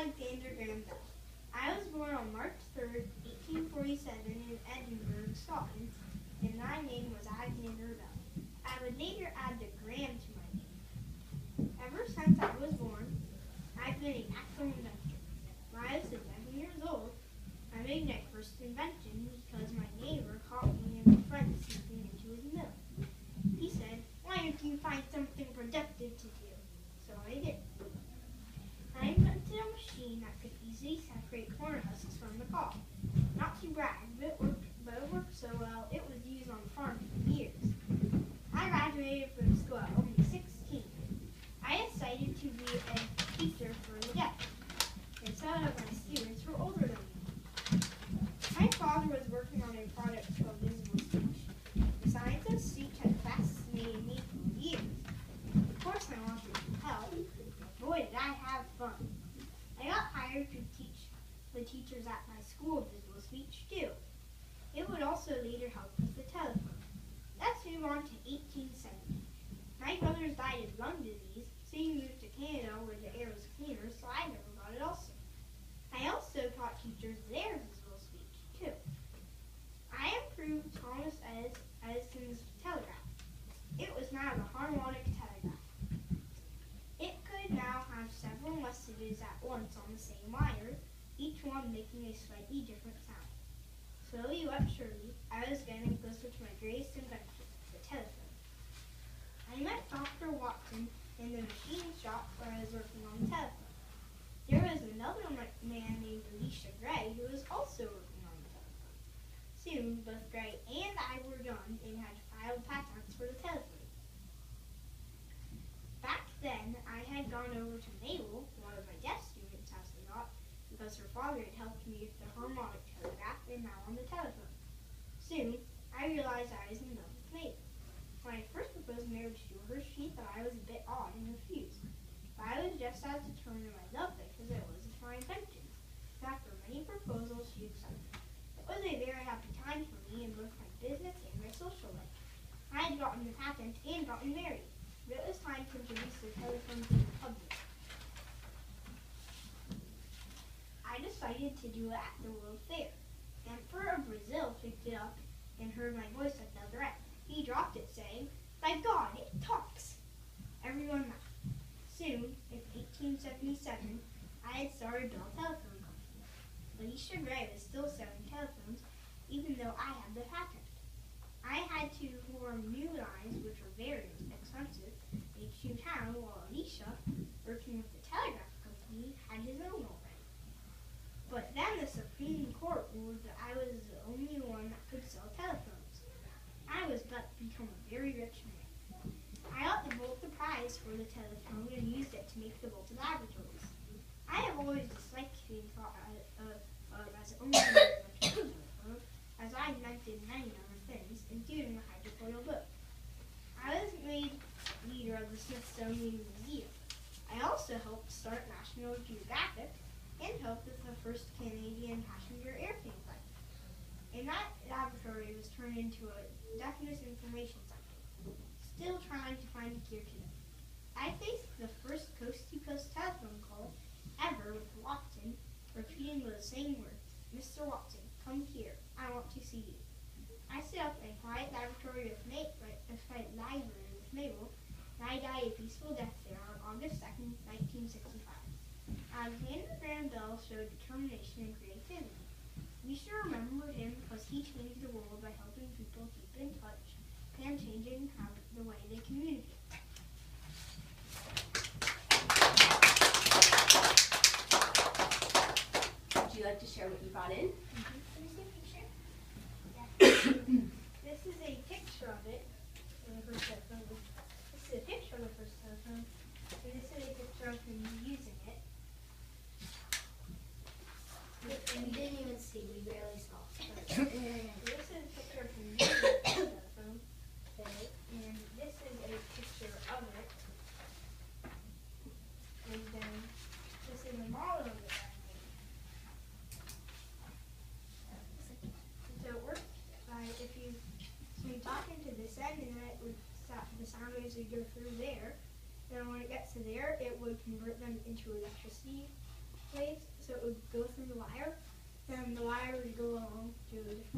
Alexander Graham Bell. I was born on March 3rd, 1847 in Edinburgh, Scotland, and my name was Alexander Bell. I would later add the Graham to my name. Ever since I was born, I've been a natural inventor. When I was 11 years old, I made my first invention because my neighbor caught me and my friend sneaking into his mill. He said, "Why don't you find something productive to do?" So I did. I invented a machine that could easily separate corn husks from the cob. Not to brag, but it worked so well it was used on the farm for years. I graduated from school at only 16. I decided to be a teacher for the deaf, and some of my students were older than me. My father was working on a product called visible speech. The science of speech had fascinated me for years. Of course I wanted to help. Boy, did I have fun. I got hired to teach the teachers at my school visible speech too. It would also later help with the telephone. Let's move on to 1870. My brothers died of lung disease, so he moved to Canada where the air was cleaner, so I never got it also. I also taught teachers their visible speech too. I improved Thomas Edison's telegraph. It was now the harmonic telegraph. It could now have several messages at once on the same wire, each one making a slightly different sound. Slowly but surely, I was getting closer to my greatest invention, the telephone. I met Dr. Watson in the machine shop where I was working on the telephone. There was another man named Elisha Gray who was also working on the telephone. Soon, both Gray and I were done and had filed patents for the telephone. Back then, I had gone over to Mabel, one of my deaf students, as I thought, because her father had helped me with the harmonic telegraph and now on the telephone. Soon, I realized I was in love with Mabel. When I first proposed marriage to her, she thought I was a bit odd and refused. But I was just as determined in my love because it was my invention. So after many proposals, she accepted. It was a very happy time for me in both my business and my social life. I had gotten the patent and gotten married. But it was time to introduce the telephone to the public. I decided to do it at the World Fair. The Emperor of Brazil picked it up and heard my voice at the other end. He dropped it, saying, "My God, it talks!" Everyone laughed. Soon, in 1877, I had started Bell Telephone Company. Elisha Gray was still selling telephones, even though I had the patent. I had to form new lines, which were very expensive, in each new town, while Elisha, working with the telegraph company, had his own already. But then the Supreme Court ruled that I was the only one that could sell telephones. I was about to become a very rich man. I got the Volta Prize for the telephone and used it to make the Volta laboratories. I have always disliked being thought of as only a telephone, as I invented many other things, including the hydrofoil boat. I was made leader of the Smithsonian Museum. I also helped start National Geographic and helped with the first Canadian passenger airplane flight. And that laboratory was turned into a deafness information center. Still trying to find a cure today. I faced the first coast-to-coast telephone call ever with Watson, repeating the same words, "Mr. Watson, come here. I want to see you." I set up a quiet library with Mabel, and I died a peaceful death there on August 2nd, 1965. Alexander Graham Bell showed determination and creativity. We should remember him because he changed the world by helping people keep in touch and changing the way they communicate. Would you like to share what you brought in? Can you see a picture? Yeah. This is a picture of it. This is a picture of the first telephone, and this is a picture of him using it. And we didn't even see, we barely saw. This is a picture of him using the telephone, and this is a picture of it. And then this is a model of it I made. So it works by so you talk into this end, and then it would the sound waves would go through there. Then when it gets to there, it would convert them into electricity, waves, so it would go through the wire, and the wire would go along to a different